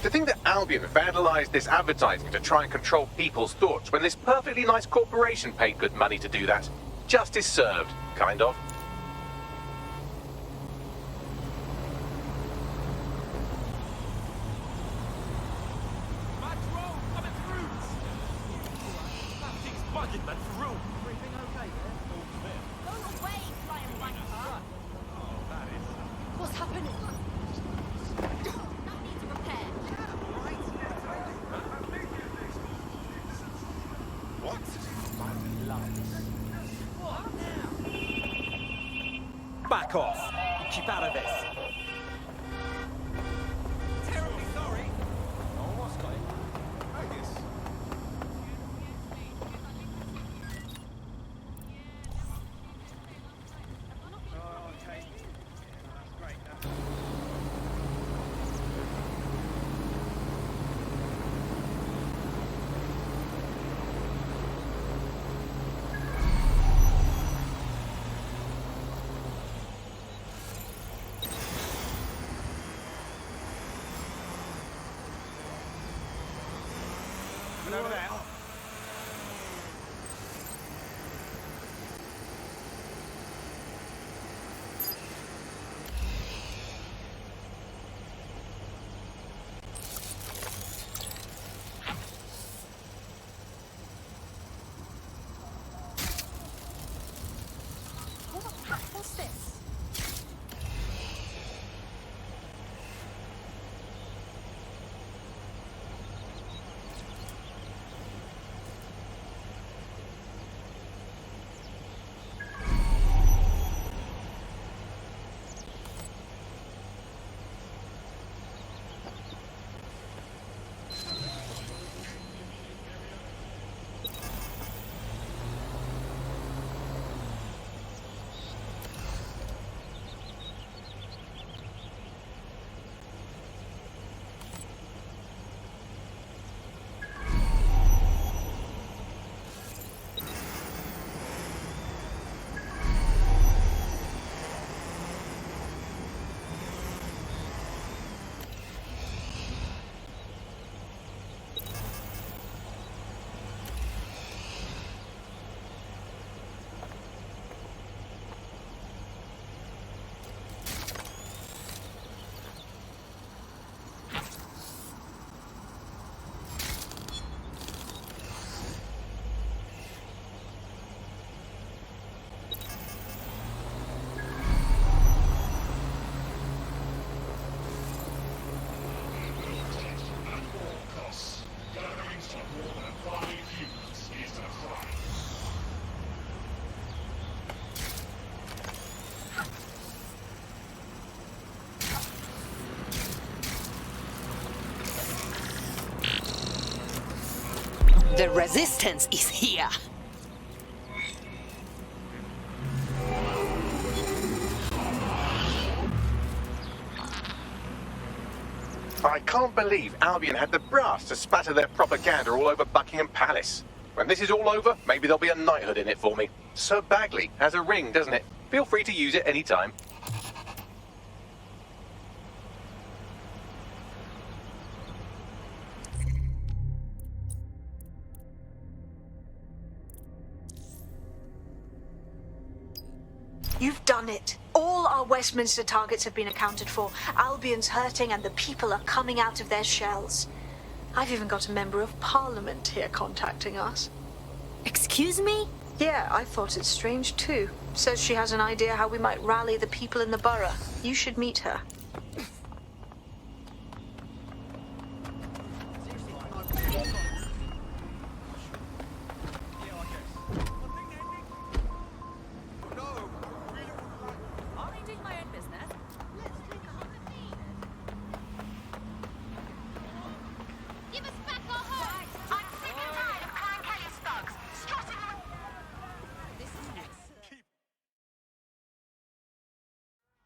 To think that Albion vandalized this advertising to try and control people's thoughts when this perfectly nice corporation paid good money to do that. Justice served, kind of. Back off. Keep out of this. Terribly sorry. Oh, what's going on? I guess. Oh, okay. That's great. Over there. What's this? The resistance is here. I can't believe Albion had the brass to spatter their propaganda all over Buckingham Palace. When this is all over, maybe there'll be a knighthood in it for me. Sir Bagley has a ring, doesn't it? Feel free to use it any time. You've done it. All our Westminster targets have been accounted for. Albion's hurting and the people are coming out of their shells. I've even got a member of Parliament here contacting us. Excuse me? Yeah, I thought it strange too. Says she has an idea how we might rally the people in the borough. You should meet her.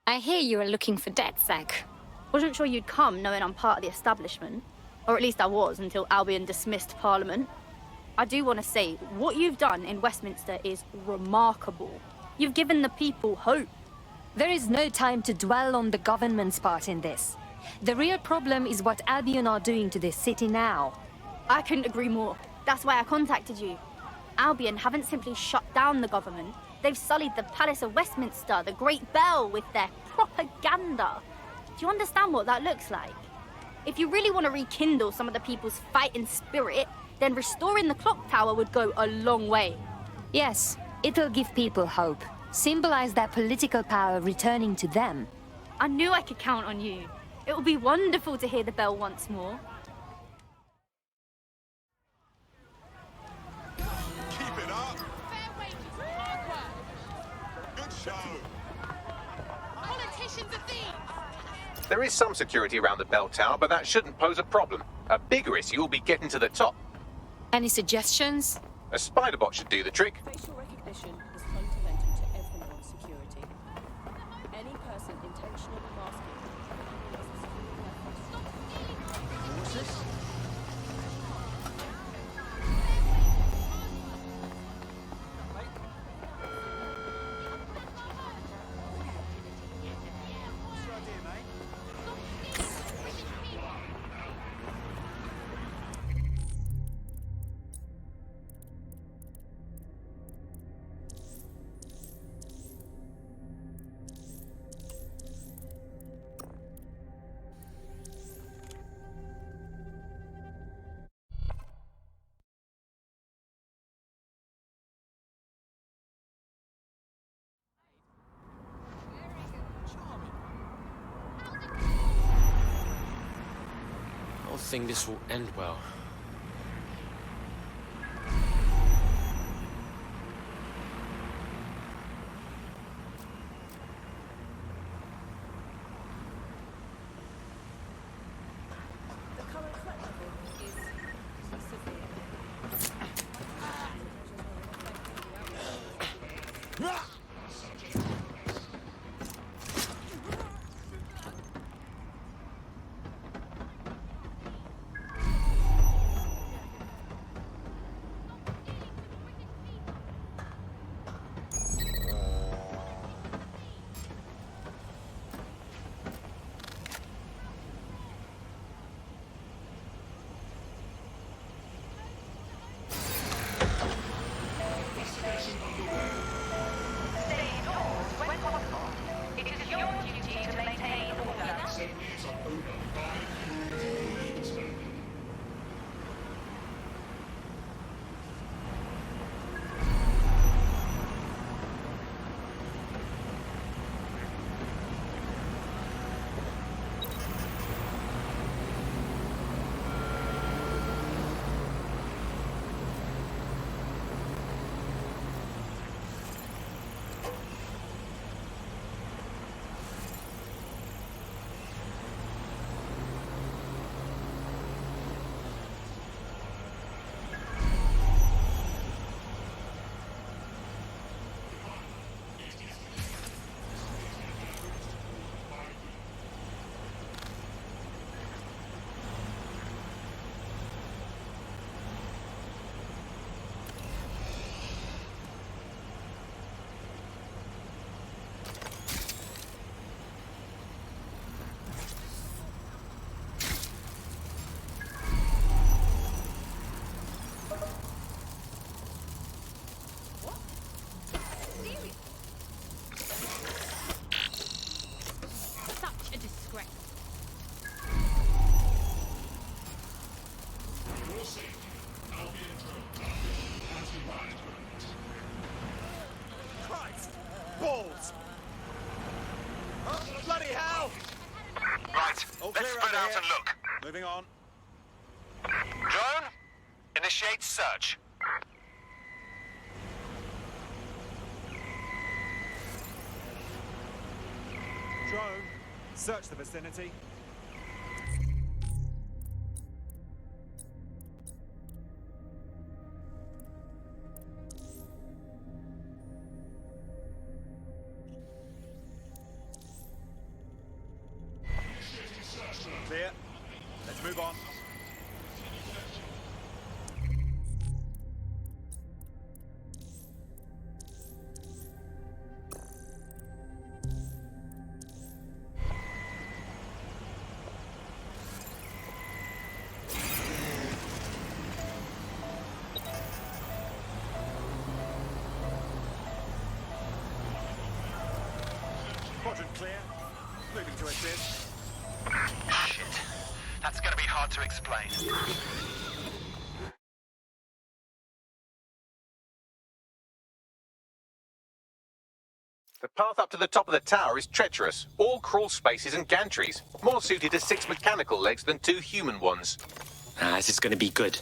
I hear you are looking for DedSec. Wasn't sure you'd come knowing I'm part of the establishment. Or at least I was until Albion dismissed Parliament. I do want to say, what you've done in Westminster is remarkable. You've given the people hope. There is no time to dwell on the government's part in this. The real problem is what Albion are doing to this city now. I couldn't agree more. That's why I contacted you. Albion haven't simply shut down the government. They've sullied the Palace of Westminster, the Great Bell, with their propaganda. Do you understand what that looks like? If you really want to rekindle some of the people's fighting spirit, then restoring the clock tower would go a long way. Yes, it'll give people hope. Symbolize their political power returning to them. I knew I could count on you. It will be wonderful to hear the bell once more. Keep it up. Fair wages, hard work. Good show. Politicians are thieves. There is some security around the bell tower, but that shouldn't pose a problem. A bigger issue will be getting to the top. Any suggestions? A spider bot should do the trick. Facial recognition is fundamental to everyone's security. Any person intentionally masking What's this? What's your idea, mate? I don't think this will end well. the current threat level is severe. Such a disgrace. Christ! Balls! Oh, bloody hell! Right, All let's clear spread over out here. and look. Moving on. Drone, initiate search. Drone, search the vicinity. Clear. Let's move on. bitch. Shit. That's gonna be hard to explain. The path up to the top of the tower is treacherous. All crawl spaces and gantries. More suited to 6 mechanical legs than 2 human ones. Ah, this is gonna be good.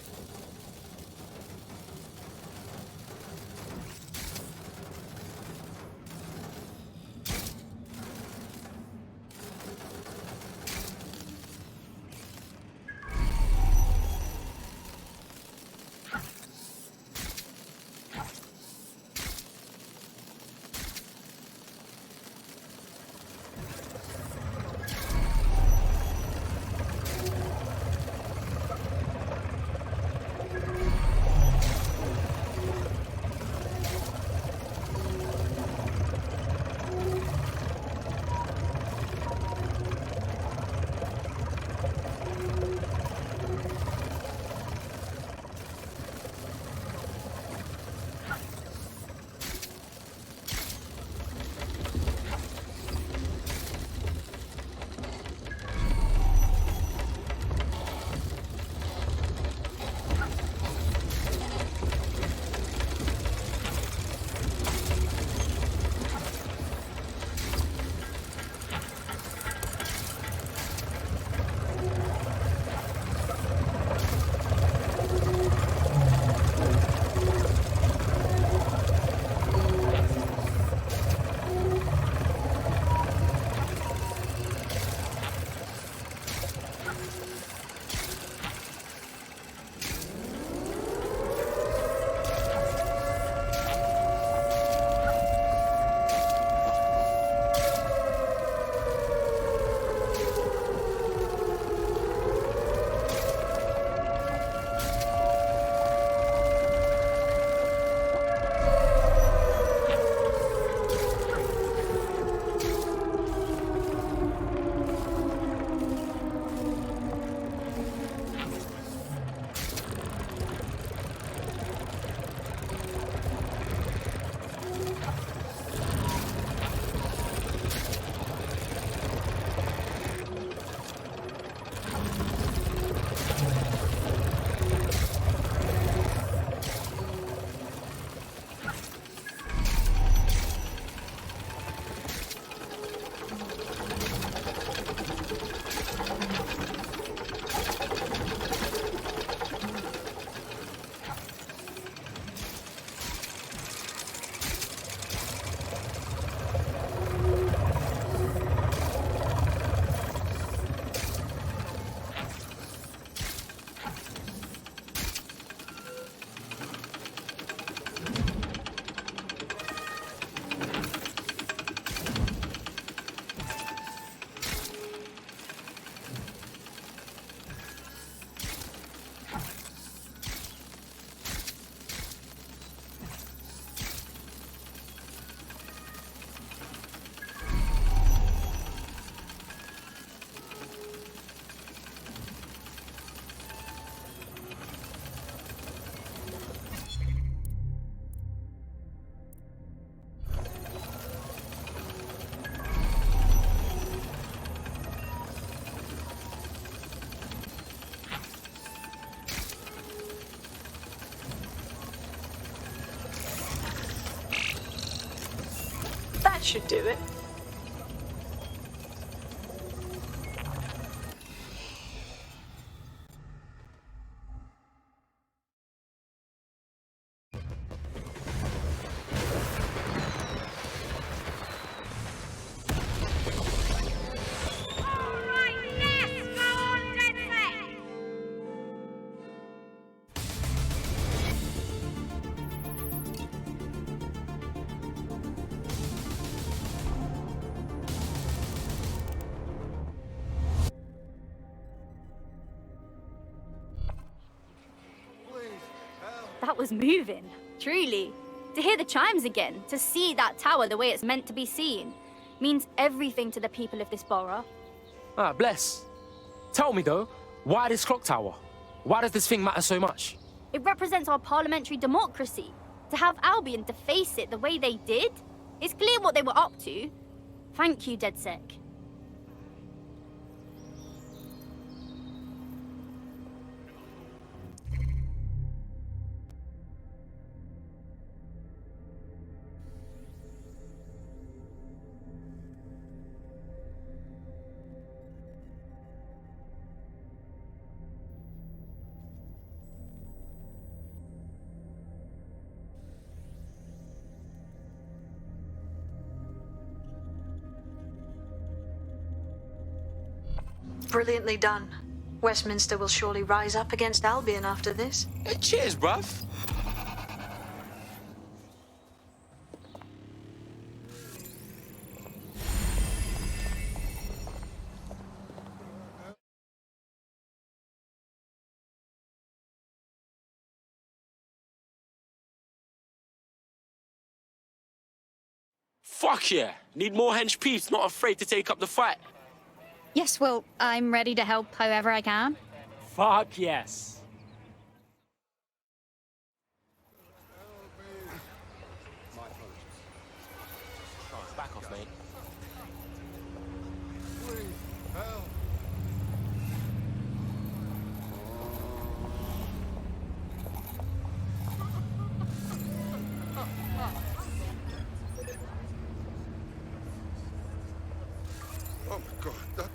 That should do it. That was moving, truly. To hear the chimes again, to see that tower the way it's meant to be seen, means everything to the people of this borough. Ah, bless. Tell me though, why this clock tower? Why does this thing matter so much? It represents our parliamentary democracy. To have Albion deface it the way they did, it's clear what they were up to. Thank you, DedSec. Brilliantly done. Westminster will surely rise up against Albion after this. Hey, cheers, bruv. Fuck yeah! Need more hench peeps not afraid to take up the fight. Yes, well, I'm ready to help however I can. Fuck yes. Back off, mate. Oh my god, that...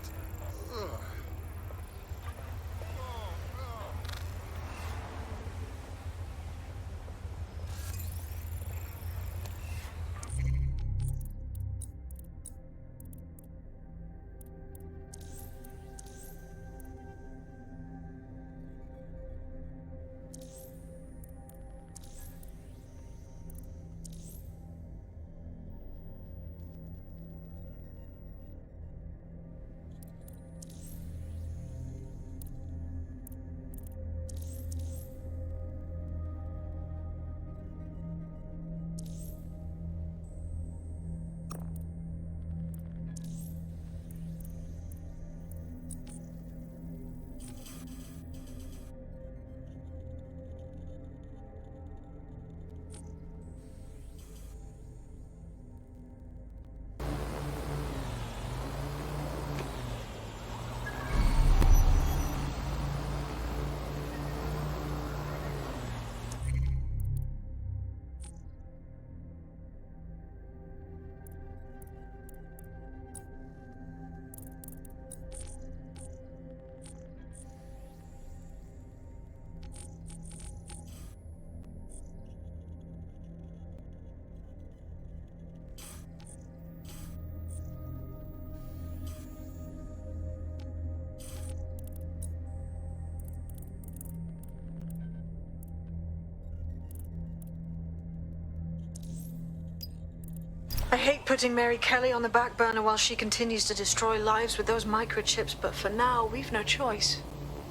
I hate putting Mary Kelly on the back burner while she continues to destroy lives with those microchips, but for now, we've no choice.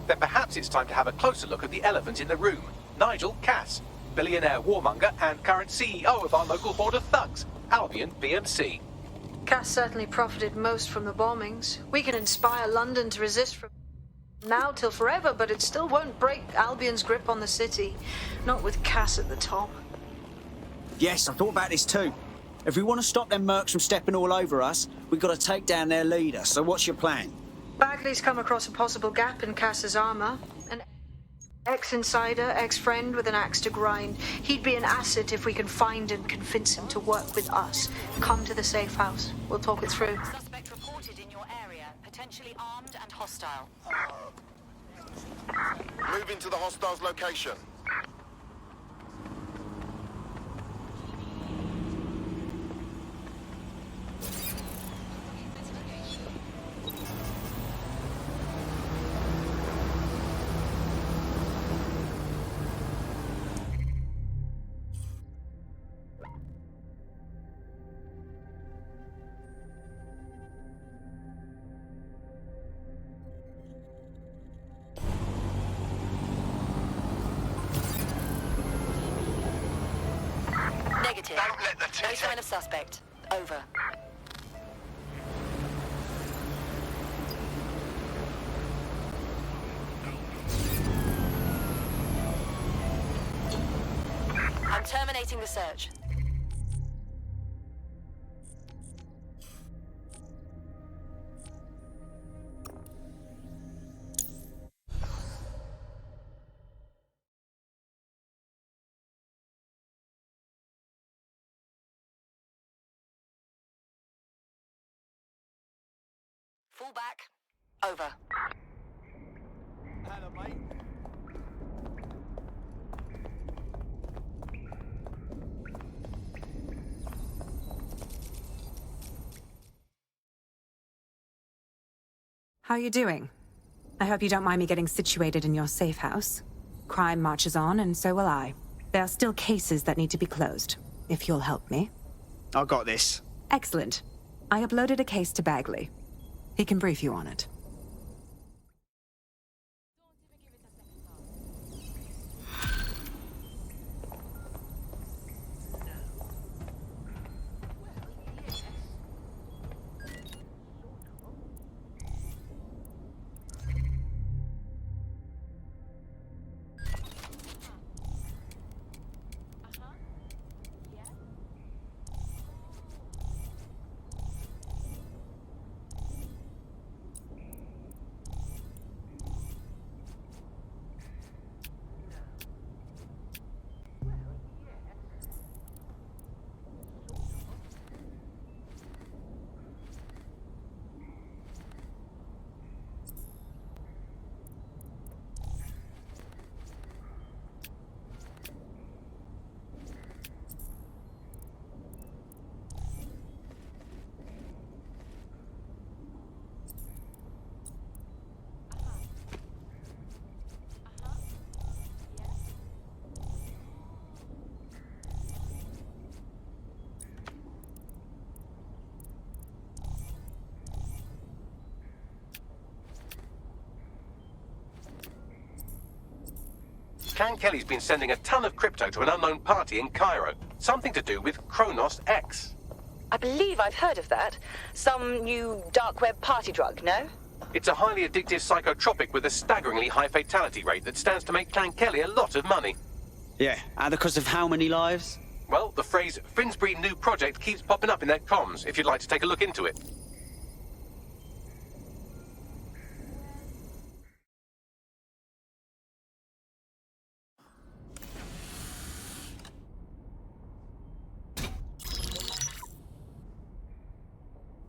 Then perhaps it's time to have a closer look at the elephant in the room. Nigel Cass, billionaire warmonger and current CEO of our local horde of thugs, Albion B&C. Cass certainly profited most from the bombings. We can inspire London to resist from now till forever, but it still won't break Albion's grip on the city. Not with Cass at the top. Yes, I thought about this too. If we want to stop them mercs from stepping all over us, we've got to take down their leader. So what's your plan? Bagley's come across a possible gap in Cass's armor. An ex-insider, ex-friend with an axe to grind. He'd be an asset if we can find and convince him to work with us. Come to the safe house. We'll talk it through. Suspect reported in your area, potentially armed and hostile. Moving to the hostiles' location. Negative. No sign of suspect. Over. I'm terminating the search. Fall back. Over. Hello, mate. How you doing? I hope you don't mind me getting situated in your safe house. Crime marches on, and so will I. There are still cases that need to be closed, if you'll help me. I got this. Excellent. I uploaded a case to Bagley. He can brief you on it. Clan Kelly's been sending a ton of crypto to an unknown party in Cairo. Something to do with Kronos X. I believe I've heard of that. Some new dark web party drug, no? It's a highly addictive psychotropic with a staggeringly high fatality rate that stands to make Clan Kelly a lot of money. Yeah, and because of how many lives? Well, the phrase Finsbury New Project keeps popping up in their comms, if you'd like to take a look into it.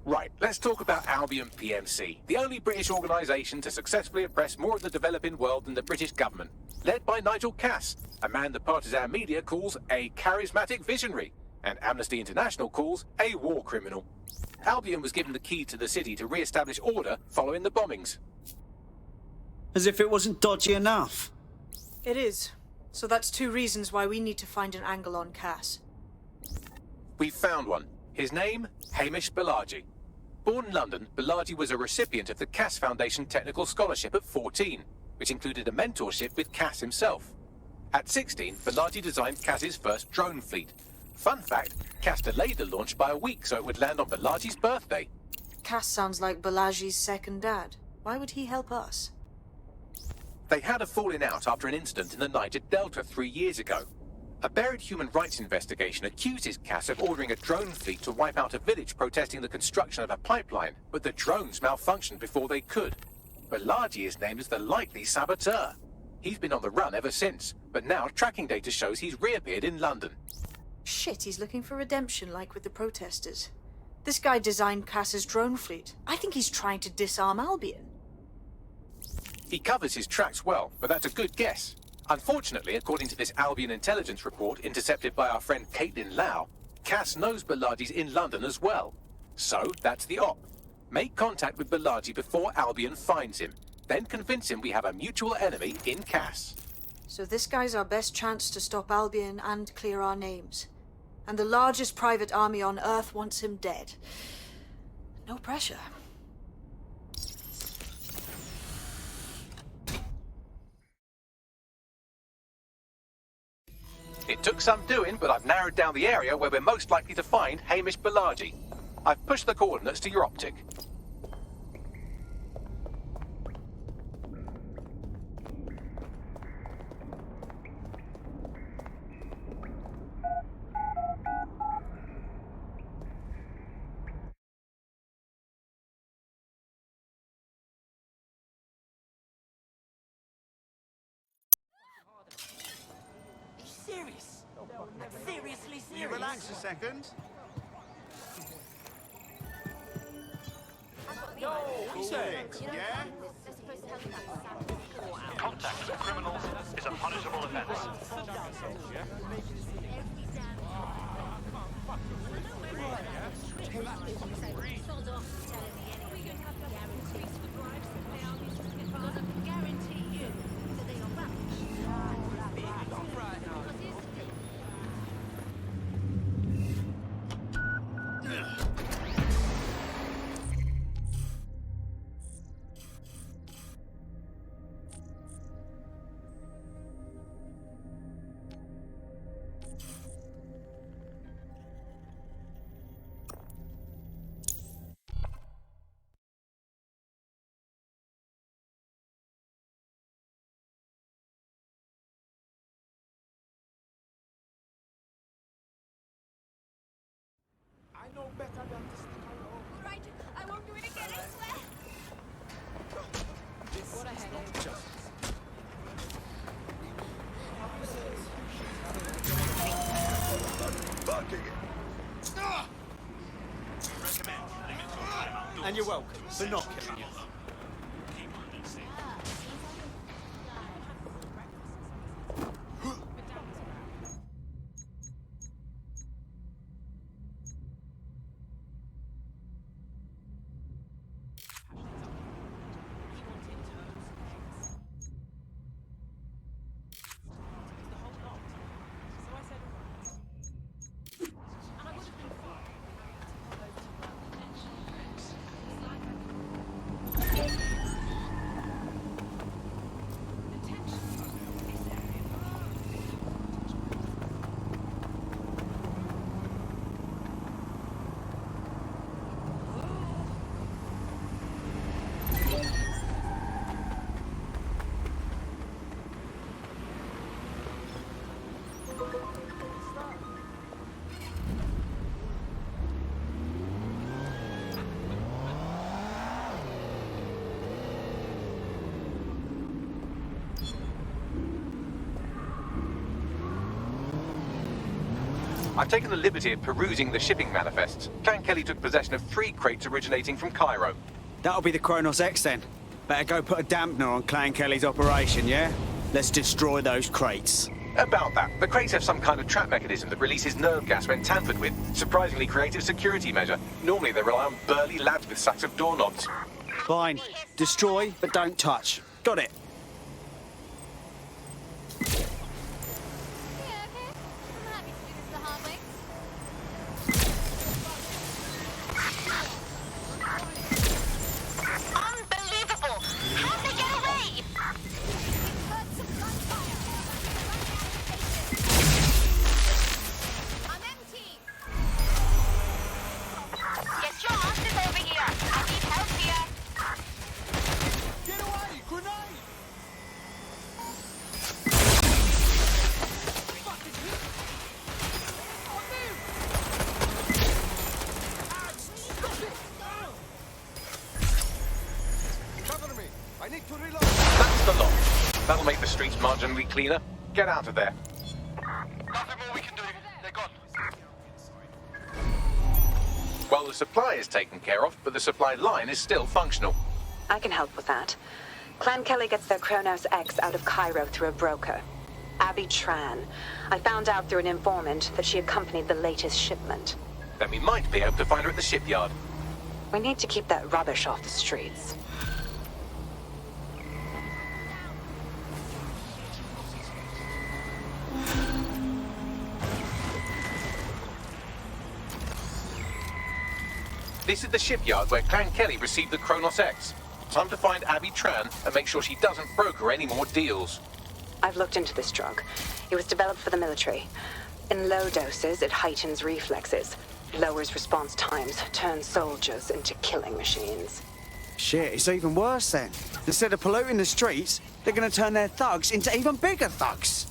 Right, let's talk about Albion PMC, the only British organisation to successfully oppress more of the developing world than the British government. Led by Nigel Cass, a man the partisan media calls a charismatic visionary, and Amnesty International calls a war criminal. Albion was given the key to the city to re-establish order following the bombings. As if it wasn't dodgy enough. It is. So that's two reasons why we need to find an angle on Cass. We've found one. His name, Hamish Balaji. Born in London, Balaji was a recipient of the Cass Foundation Technical Scholarship at 14, which included a mentorship with Cass himself. At 16, Balaji designed Cass's first drone fleet. Fun fact, Cass delayed the launch by a week so it would land on Balaji's birthday. Cass sounds like Balaji's second dad. Why would he help us? They had a falling out after an incident in the Niger Delta 3 years ago. A buried human rights investigation accuses Cass of ordering a drone fleet to wipe out a village protesting the construction of a pipeline, but the drones malfunctioned before they could. Balaji is named as the likely saboteur. He's been on the run ever since, but now tracking data shows he's reappeared in London. Shit, he's looking for redemption like with the protesters. This guy designed Cass's drone fleet. I think he's trying to disarm Albion. He covers his tracks well, but that's a good guess. Unfortunately, according to this Albion intelligence report intercepted by our friend Caitlin Lau, Cass knows Balaji's in London as well. So, that's the op. Make contact with Balaji before Albion finds him. Then convince him we have a mutual enemy in Cass. So this guy's our best chance to stop Albion and clear our names. And the largest private army on Earth wants him dead. No pressure. It took some doing, but I've narrowed down the area where we're most likely to find Hamish Balaji. I've pushed the coordinates to your optic. Seriously Will you relax a second? No, what Yeah? Contact with criminals is a punishable offense. And you're welcome for not killing you. I've taken the liberty of perusing the shipping manifests. Clan Kelly took possession of 3 crates originating from Cairo. That'll be the Kronos X then. Better go put a dampener on Clan Kelly's operation, yeah? Let's destroy those crates. About that, the crates have some kind of trap mechanism that releases nerve gas when tampered with. Surprisingly creative security measure. Normally they rely on burly lads with sacks of doorknobs. Fine. Destroy, but don't touch. Got it. That's the lot. That'll make the streets marginally cleaner. Get out of there. Nothing more we can do. They're gone. Well, the supply is taken care of, but the supply line is still functional. I can help with that. Clan Kelly gets their Kronos X out of Cairo through a broker. Abby Tran. I found out through an informant that she accompanied the latest shipment. Then we might be able to find her at the shipyard. We need to keep that rubbish off the streets. This is the shipyard where Clan Kelly received the Kronos X. Time to find Abby Tran and make sure she doesn't broker any more deals. I've looked into this drug. It was developed for the military. In low doses, it heightens reflexes, lowers response times, turns soldiers into killing machines. Shit, it's even worse then. Instead of polluting the streets, they're gonna turn their thugs into even bigger thugs.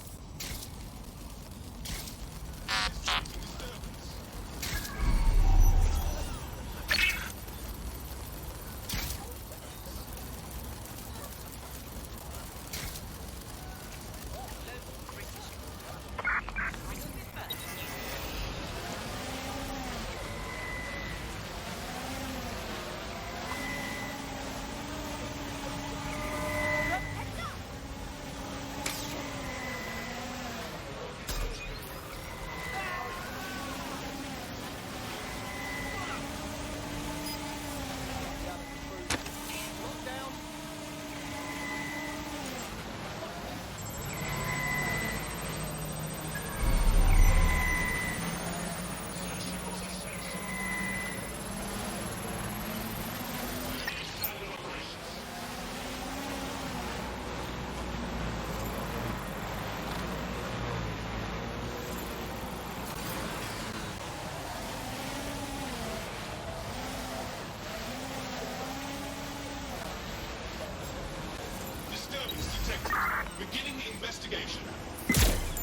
Beginning investigation.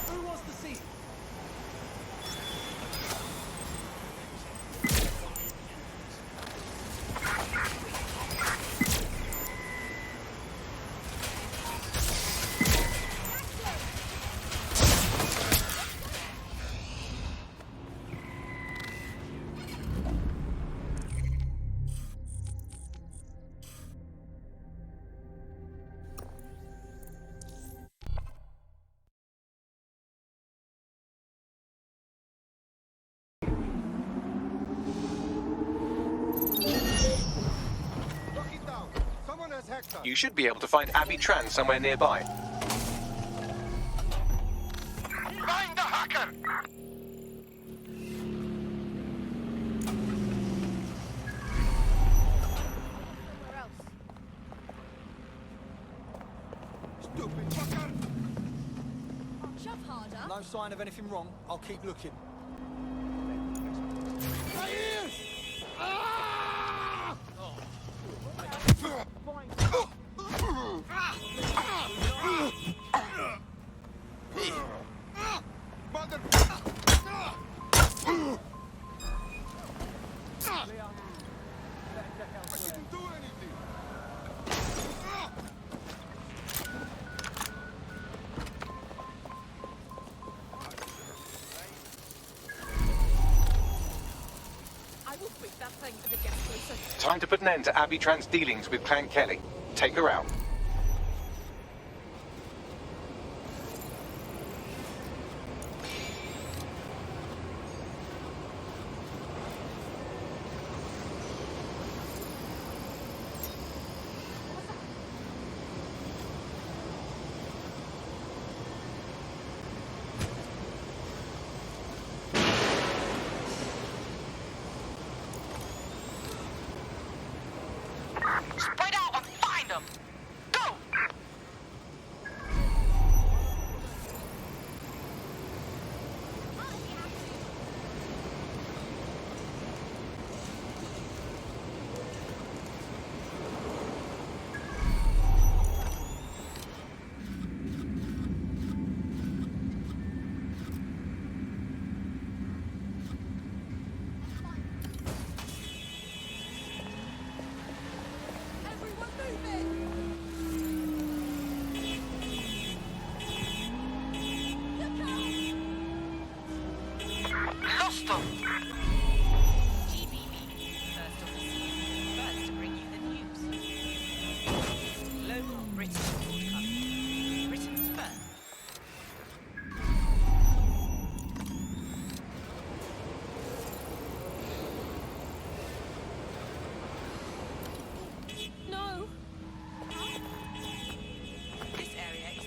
Who wants to see? You should be able to find Abby Tran somewhere nearby. Find the hacker! Stupid fucker! Shove harder. No sign of anything wrong. I'll keep looking. Time to put an end to Abby Tran's dealings with Clan Kelly. Take her out. Spread out and find them! Go! Lost them! GBB, first on the scene, first to bring you the news. Local British broadcasting. Britain's first. No. This area is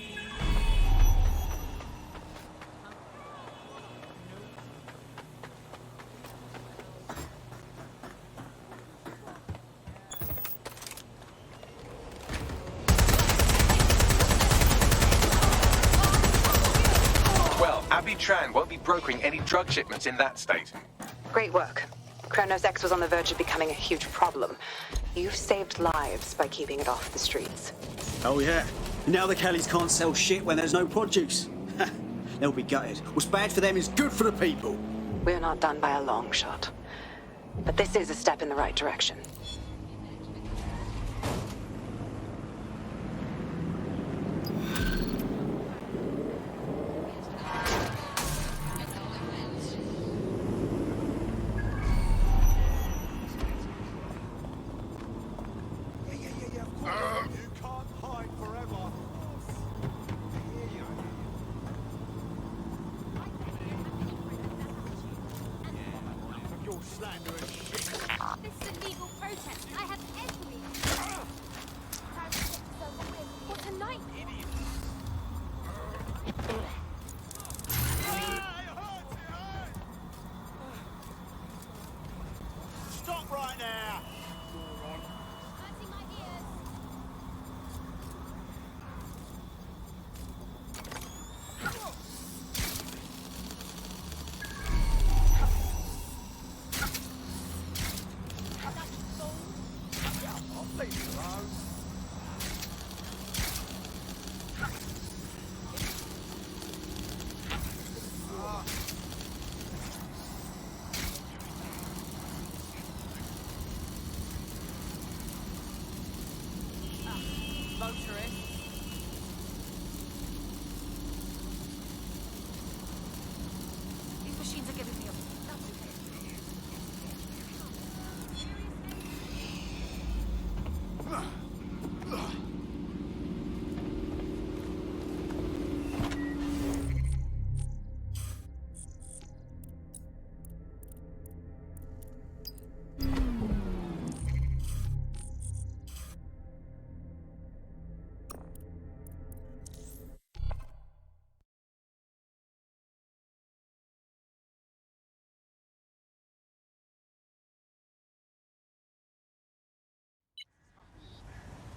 Well, Abby Tran won't be brokering any drug shipments in that state. Great work. Kronos X was on the verge of becoming a huge problem. You've saved lives by keeping it off the streets. Oh yeah. Now the Kellys can't sell shit when there's no produce. They'll be gutted. What's bad for them is good for the people. We're not done by a long shot. But this is a step in the right direction. You can't hide forever. You're slandering shit. This is a legal protest. I have every. What a nightmare. Stop right now. Hurting my ears. I'll take you,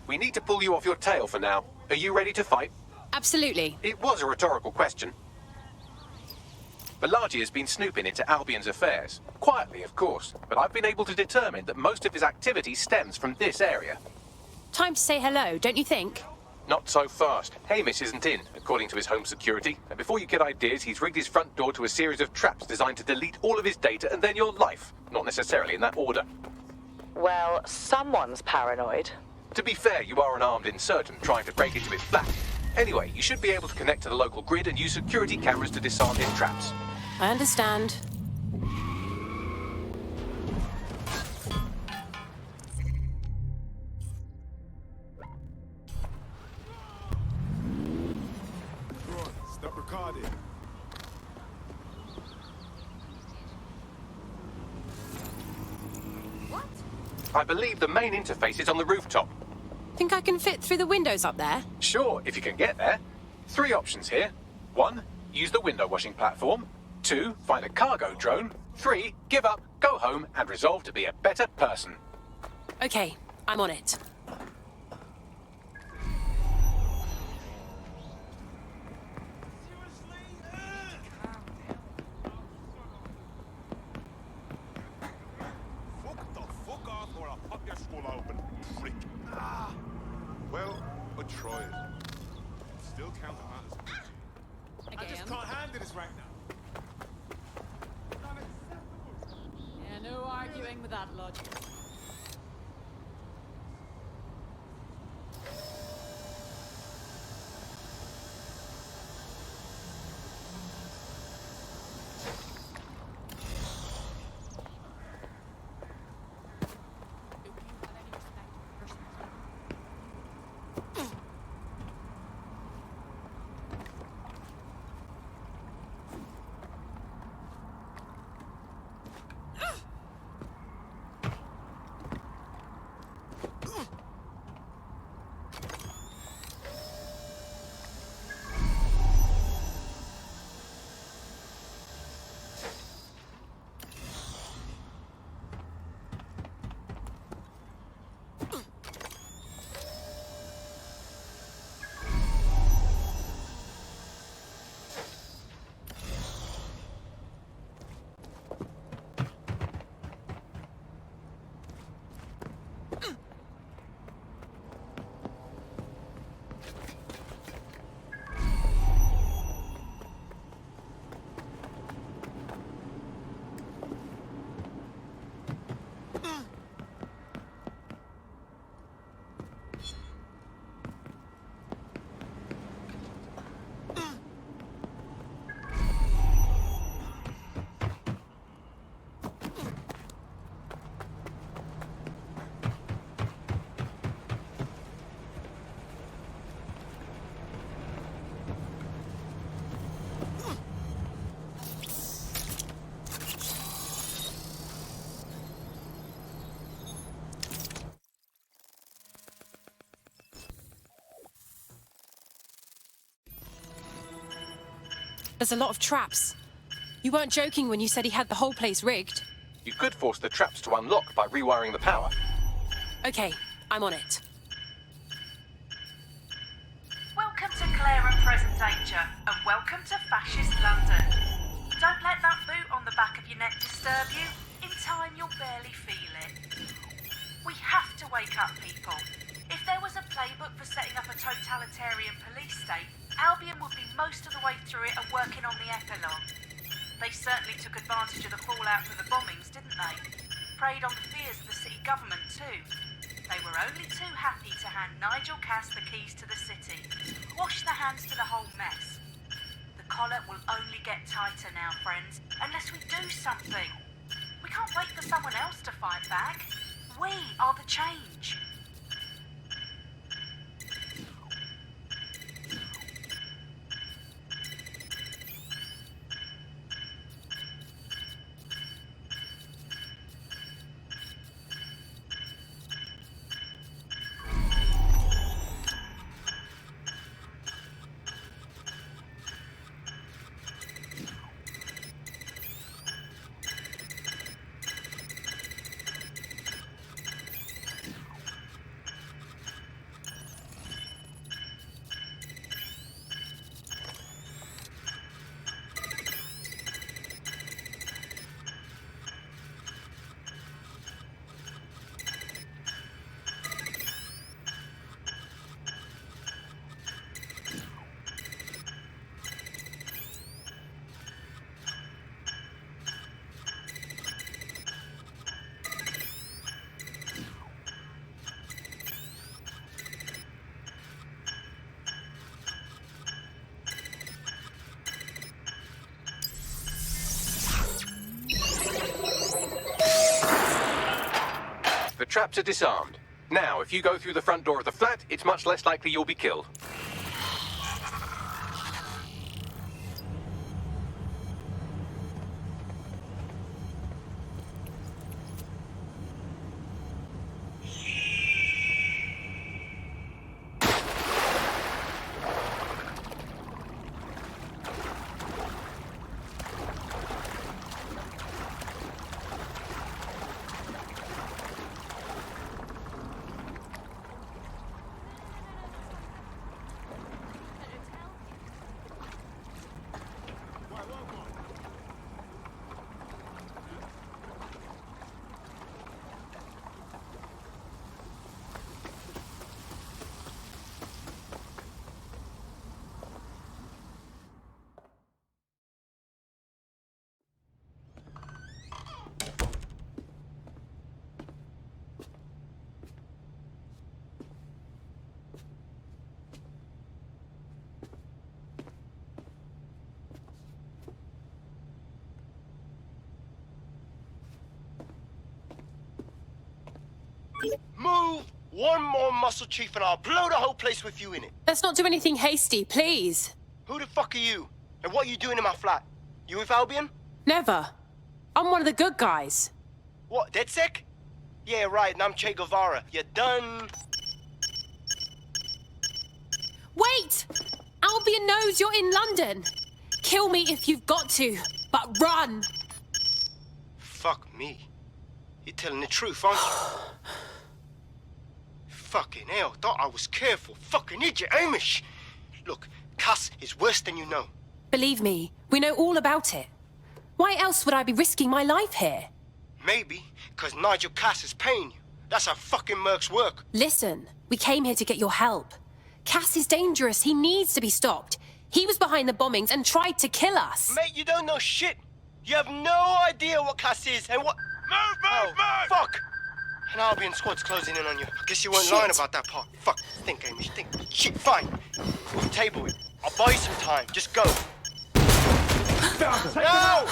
We need to pull you off your tail for now. Are you ready to fight? Absolutely. It was a rhetorical question. Balaji has been snooping into Albion's affairs. Quietly, of course, but I've been able to determine that most of his activity stems from this area. Time to say hello, don't you think? Not so fast. Hamish isn't in, according to his home security. And before you get ideas, he's rigged his front door to a series of traps designed to delete all of his data and then your life. Not necessarily in that order. Well, someone's paranoid. To be fair, you are an armed insurgent trying to break into his flat. Anyway, you should be able to connect to the local grid and use security cameras to disarm his traps. I understand. Stop recording. I believe the main interface is on the rooftop. Think I can fit through the windows up there? Sure, if you can get there. 3 options here. 1, use the window washing platform. 2, find a cargo drone. 3, give up, go home, and resolve to be a better person. Okay, I'm on it. Well, I tried. Still counting matters. I just can't handle this right now. Yeah, no arguing with that logic. There's a lot of traps. You weren't joking when you said he had the whole place rigged. You could force the traps to unlock by rewiring the power. Okay, I'm on it. Welcome to Clare and Present Danger, and welcome to Fascist London. Don't let that boot on the back of your neck disturb you. In time, you'll barely feel it. We have to wake up, people. If there was a playbook for setting up a totalitarian police state, Albion would be most of the way through it and working on the epilogue. They certainly took advantage of the fallout from the bombings, didn't they? Preyed on the fears of the city government too. They were only too happy to hand Nigel Cass the keys to the city. Wash their hands to the whole mess. The collar will only get tighter now, friends, unless we do something. We can't wait for someone else to fight back. We are the change. traps are disarmed. Now, if you go through the front door of the flat, it's much less likely you'll be killed. Move one more muscle, Chief, and I'll blow the whole place with you in it. Let's not do anything hasty, please. Who the fuck are you? And what are you doing in my flat? You with Albion? Never. I'm one of the good guys. What, DedSec? Yeah, right, and I'm Che Guevara. You done? Wait! Albion knows you're in London. Kill me if you've got to, but run! Fuck me. You're telling the truth, aren't you? Fucking hell, thought I was careful. Fucking idiot, Amish! Look, Cass is worse than you know. Believe me, we know all about it. Why else would I be risking my life here? Maybe, because Nigel Cass is paying you. That's how fucking mercs work. Listen, we came here to get your help. Cass is dangerous. He needs to be stopped. He was behind the bombings and tried to kill us. Mate, you don't know shit. You have no idea what Cass is and what... Move! Fuck! An Albion squad's closing in on you. I guess you weren't lying about that part. Fuck. Think, Amish, think. Shit, fine. We'll table it. I'll buy you some time. Just go. No!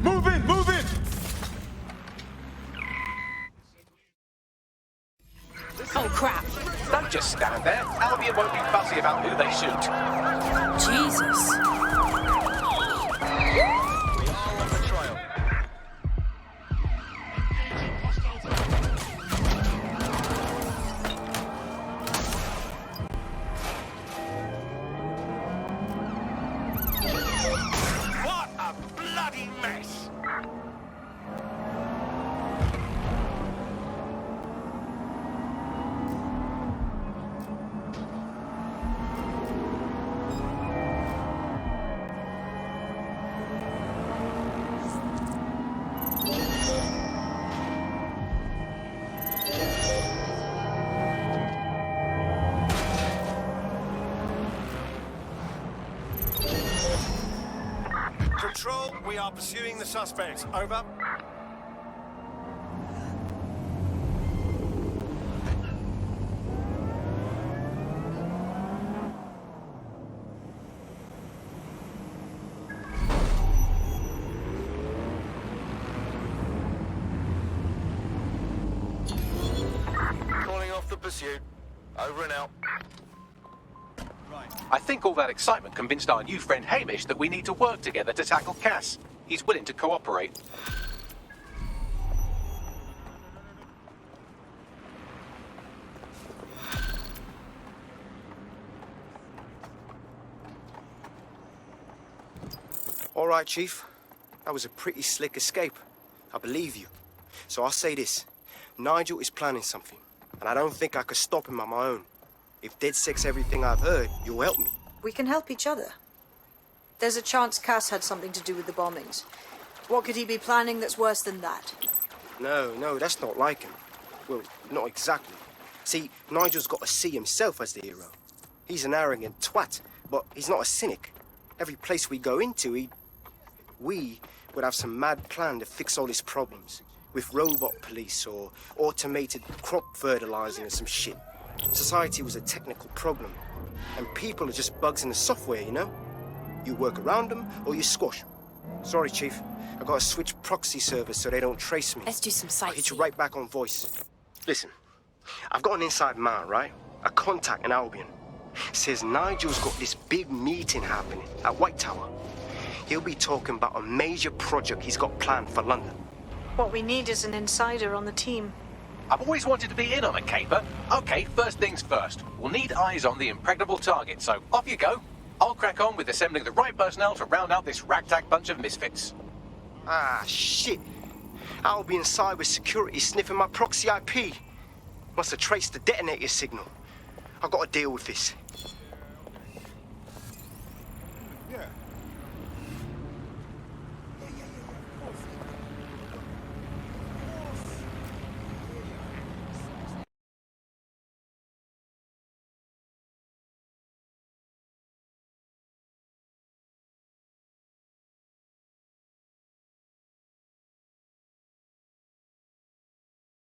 Move in! Oh, crap. Don't just stand there. Albion won't be fussy about who they shoot. Jesus. We are on the trail. What a bloody mess! Control, we are pursuing the suspects. Over. Calling off the pursuit. Over and out. I think all that excitement convinced our new friend Hamish that we need to work together to tackle Cass. He's willing to cooperate. All right, Chief. That was a pretty slick escape. I believe you. So I'll say this. Nigel is planning something, and I don't think I could stop him on my own. If DedSec's everything I've heard, you'll help me. We can help each other. There's a chance Cass had something to do with the bombings. What could he be planning that's worse than that? No, that's not like him. Well, not exactly. See, Nigel's got to see himself as the hero. He's an arrogant twat, but he's not a cynic. Every place we go into, we would have some mad plan to fix all his problems. with robot police or automated crop fertilizing or some shit. Society was a technical problem, and people are just bugs in the software, you know? You work around them or you squash them. Sorry, Chief. I gotta switch proxy servers so they don't trace me. Let's do some I'll hit you sightseeing. right back on voice. Listen, I've got an inside man, right? A contact in Albion. Says Nigel's got this big meeting happening at White Tower. He'll be talking about a major project he's got planned for London. What we need is an insider on the team. I've always wanted to be in on a caper. Okay, first things first. We'll need eyes on the impregnable target, so off you go. I'll crack on with assembling the right personnel to round out this ragtag bunch of misfits. Ah, shit. Albion cyber security sniffing my proxy IP. Must have traced the detonator signal. I've got to deal with this.